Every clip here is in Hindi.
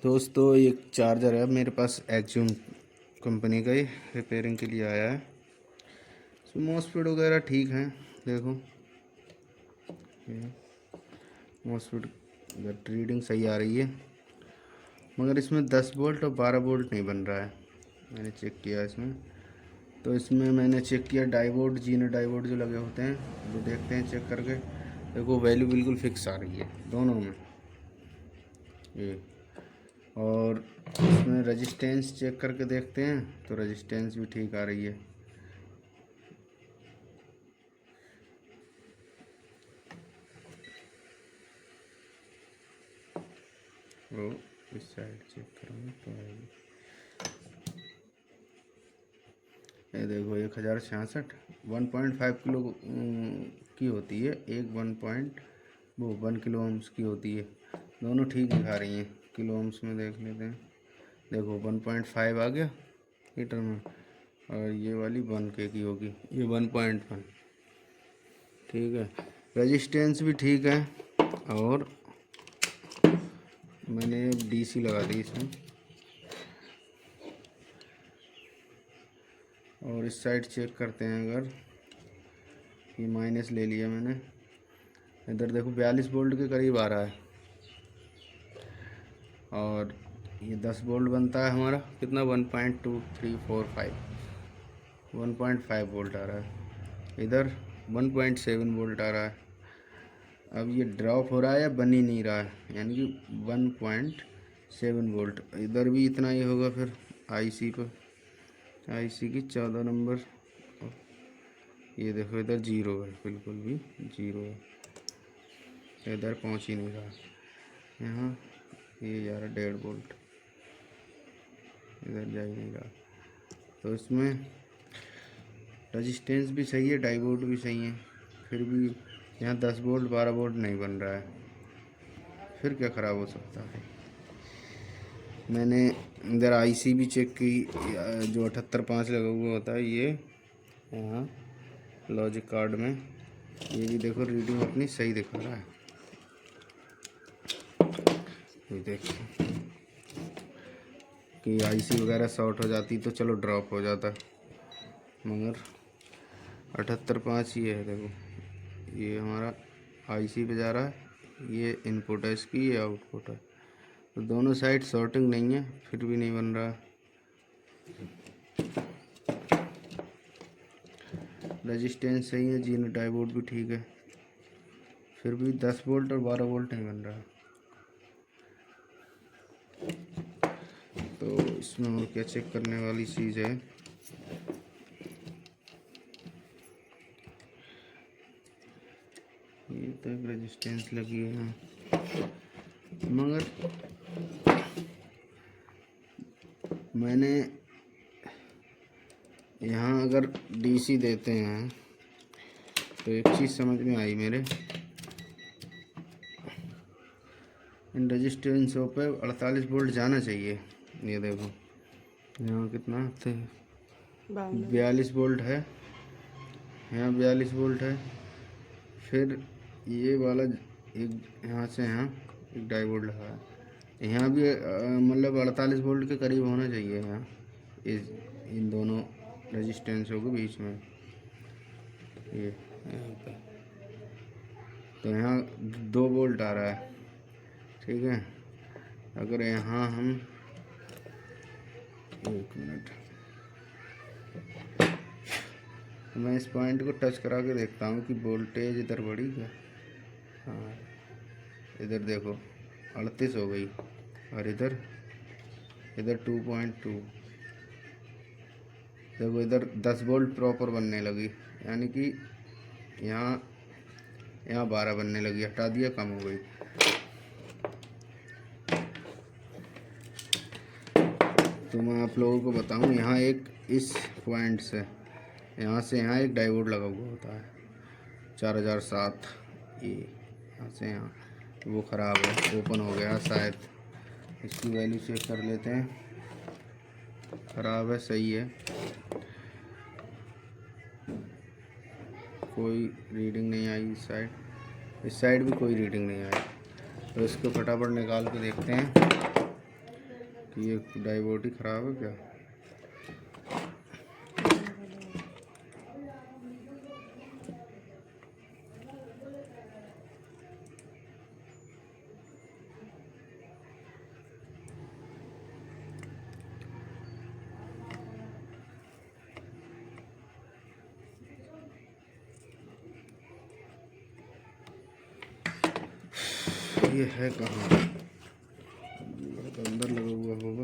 दोस्तों एक चार्जर है मेरे पास, एक्जूम कंपनी का, ही रिपेयरिंग के लिए आया है। इसमें मॉसफेट वगैरह ठीक हैं, देखो मॉसफेट रीडिंग सही आ रही है, मगर इसमें 10 वोल्ट और 12 वोल्ट नहीं बन रहा है। मैंने चेक किया इसमें, तो इसमें मैंने चेक किया डायोड, जीनो डायोड जो लगे होते हैं वो देखते हैं चेक करके। देखो वैल्यू बिल्कुल फिक्स आ रही है दोनों में ये। और इसमें रेजिस्टेंस चेक करके देखते हैं तो रेजिस्टेंस भी ठीक आ रही है। वो इस साइड चेक करूँगा तो आएगी। ये देखो 1066 1.5 किलो की होती है, एक 1 किलो ओम्स की होती है। दोनों ठीक दिखा रही हैं। किलो ओम्स में देख लेते हैं, देखो 1.5 आ गया मीटर में, और ये वाली 1K की होगी, ये 1.1। ठीक है, रेजिस्टेंस भी ठीक है। और मैंने DC लगा दी इसमें, और इस साइड चेक करते हैं। अगर ये माइनस ले लिया मैंने, इधर देखो 42 वोल्ट के करीब आ रहा है, और ये 10 वोल्ट बनता है हमारा कितना, 1.2345 1.5 वोल्ट आ रहा है। इधर 1.7 वोल्ट आ रहा है। अब ये ड्रॉप हो रहा है या बन ही नहीं रहा है, यानी कि 1.7 वोल्ट। इधर भी इतना ही होगा फिर IC पर, IC की 14 नंबर। ये देखो इधर 0 है, बिल्कुल भी 0 है, इधर पहुंच ही नहीं रहा। यहाँ ये जा रहा 1.5 वोल्ट, इधर जा ही नहीं रहा। तो इसमें रजिस्टेंस भी सही है, डायोड भी सही है, फिर भी यहाँ 10 वोल्ट 12 वोल्ट नहीं बन रहा है। फिर क्या ख़राब हो सकता है। मैंने इधर IC भी चेक की, जो 785 लगा हुआ होता है ये यहाँ लॉजिक कार्ड में, ये भी देखो रीडिंग अपनी सही दिखा रहा है। ये देखो कि IC वगैरह शॉर्ट हो जाती तो चलो ड्रॉप हो जाता, मगर 785 ये है। देखो ये हमारा IC पे जा रहा है, ये इनपुट है इसकी, ये आउटपुट है। तो दोनों साइड शॉर्टिंग नहीं है, फिर भी नहीं बन रहा। रेजिस्टेंस सही है, जीनो डायोड भी ठीक है, फिर भी 10 वोल्ट और 12 वोल्ट नहीं बन रहा। तो इसमें और क्या चेक करने वाली चीज़ है, ये तो एक रेजिस्टेंस लगी है यहाँ, मगर मैंने यहाँ अगर DC देते हैं तो एक चीज़ समझ में आई मेरे, इन रजिस्टेंसों पे 48 वोल्ट जाना चाहिए। ये देखो यहाँ कितना थे, 42 वोल्ट है, यहाँ 42 वोल्ट है। फिर ये वाला एक यहाँ से यहाँ एक डायोड लगा है, यहाँ भी मतलब 48 वोल्ट के करीब होना चाहिए यहाँ, इस इन दोनों रजिस्टेंसों के बीच में। ये यहाँ पे तो यहाँ 2 वोल्ट आ रहा है। ठीक है, अगर यहाँ हम, एक मिनट, मैं इस पॉइंट को टच करा के देखता हूँ कि वोल्टेज इधर बढ़ी क्या। हाँ, इधर देखो 38 हो गई, और इधर 2.2। देखो इधर 10 वोल्ट प्रॉपर बनने लगी, यानी कि यहाँ 12 बनने लगी, हटा दिया कम हो गई। तो मैं आप लोगों को बताऊं, यहाँ एक इस पॉइंट से यहाँ एक डायोड लगा हुआ होता है 4007, ये यहाँ से यहाँ, वो ख़राब है, ओपन हो गया शायद। इसकी वैल्यू चेक कर लेते हैं, ख़राब है, सही है, कोई रीडिंग नहीं आई। इस साइड भी कोई रीडिंग नहीं आई। तो इसको फटाफट निकाल के देखते हैं ये डाइवोट ही ख़राब है क्या? ये है कहाँ? तो अंदर लगा हुआ होगा।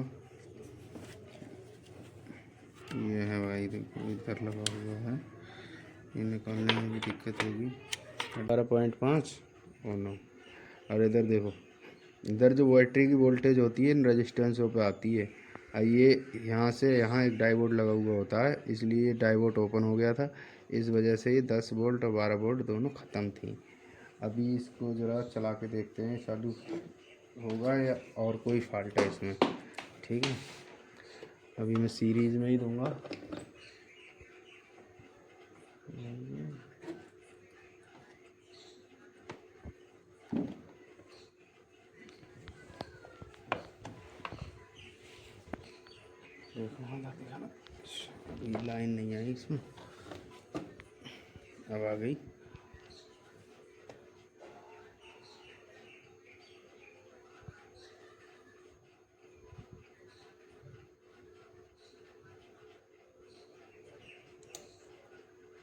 ये है भाई, देखो इधर लगा हुआ है। ये निकालने में भी दिक्कत होगी। 12.5 और 9। और इधर देखो, इधर जो बैटरी की वोल्टेज होती है इन रजिस्टेंसों पे आती है। ये यहाँ से यहाँ एक डाइवोड लगा हुआ होता है, इसलिए डाइवोड ओपन हो गया था। इस वजह से ये 10 वोल्ट और 12 वोल्ट दोनों ख़त्म थी। अभी इसको ज़रा चला के देखते हैं चालू होगा या और कोई फॉल्ट है इसमें। ठीक है, अभी मैं सीरीज़ में ही दूंगा। अभी लाइन नहीं आई इसमें, अब आ गई।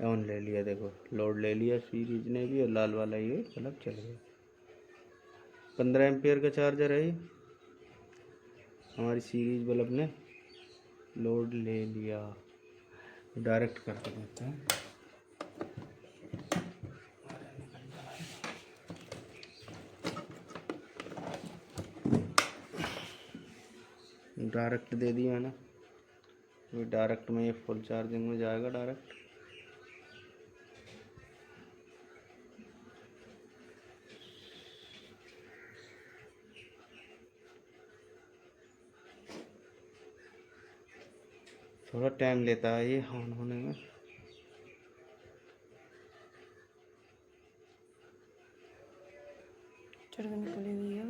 ऑन ले लिया, देखो लोड ले लिया सीरीज ने भी, और लाल वाला ये बल्ब चल गया। 15 एम्पियर का चार्जर है ये, हमारी सीरीज बल्ब ने लोड ले लिया। डायरेक्ट कर देते हैं। डायरेक्ट दे दिया है ना, तो डायरेक्ट में ये फुल चार्जिंग में जाएगा डायरेक्ट। थोड़ा टाइम लेता है ये ऑन होने में। निकली हुई है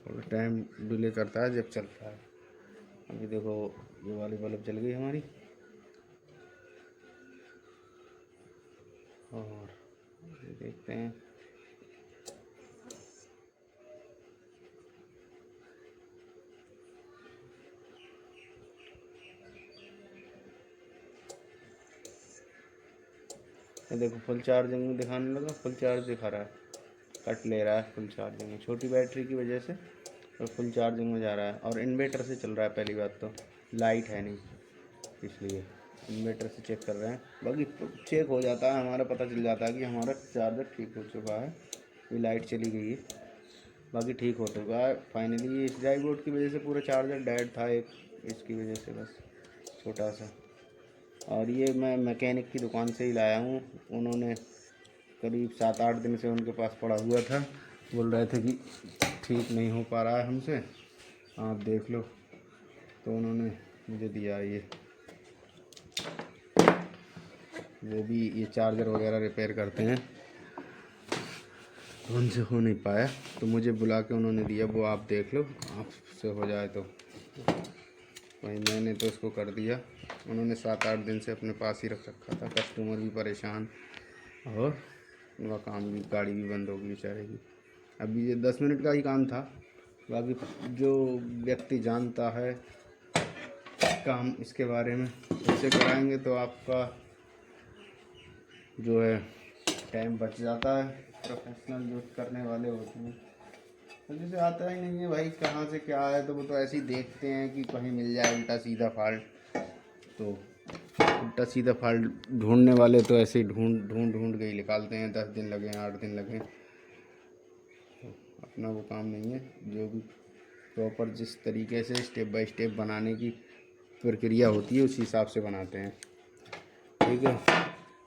थोड़ा टाइम डिले करता है जब चलता है। अभी देखो ये वाली बल्ब जल गई हमारी, और ये देखते हैं। ये देखो फुल चार्जिंग में दिखाने लगा, फुल चार्ज दिखा रहा है, कट ले रहा है फुल चार्जिंग में। छोटी बैटरी की वजह से और फुल चार्जिंग में जा रहा है, और इन्वर्टर से चल रहा है। पहली बात तो लाइट है नहीं, इसलिए इन्वर्टर से चेक कर रहे हैं। बाकी चेक हो जाता है, हमारा पता चल जाता है कि हमारा चार्जर ठीक हो चुका है। ये लाइट चली गई है, बाकी ठीक हो चुका है फाइनली। इस डाइवोड की वजह से पूरा चार्जर डेड था, एक इसकी वजह से बस छोटा सा। और ये मैं मैकेनिक की दुकान से ही लाया हूँ, उन्होंने करीब 7-8 दिन से उनके पास पड़ा हुआ था। बोल रहे थे कि ठीक नहीं हो पा रहा है हमसे, आप देख लो। तो उन्होंने मुझे दिया ये, वो भी ये चार्जर वगैरह रिपेयर करते हैं, तो उनसे हो नहीं पाया, तो मुझे बुला के उन्होंने दिया। वो आप देख लो, आपसे हो जाए तो। वही मैंने तो इसको कर दिया। उन्होंने 7-8 दिन से अपने पास ही रख रखा था। कस्टमर भी परेशान, और उनका काम भी, गाड़ी भी बंद होगी बेचारे की। अभी ये 10 मिनट का ही काम था। बाकी जो व्यक्ति जानता है काम इसके बारे में, उससे कराएंगे तो आपका जो है टाइम बच जाता है। प्रोफेशनल जो करने वाले होते हैं, तो जैसे आता ही नहीं है भाई कहाँ से क्या है, तो वो तो ऐसे ही देखते हैं कि कहीं मिल जाए उल्टा सीधा फॉल्ट। तो उल्टा सीधा फॉल्ट ढूंढने वाले तो ऐसे ही ढूंढ के ही निकालते हैं। 10 दिन लगे, 8 दिन लगे, तो अपना वो काम नहीं है। जो भी प्रॉपर जिस तरीके से स्टेप बाय स्टेप बनाने की प्रक्रिया होती है, उसी हिसाब से बनाते हैं। ठीक है,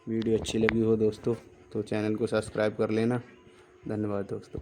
वीडियो अच्छी लगी हो दोस्तों तो चैनल को सब्सक्राइब कर लेना। धन्यवाद दोस्तों।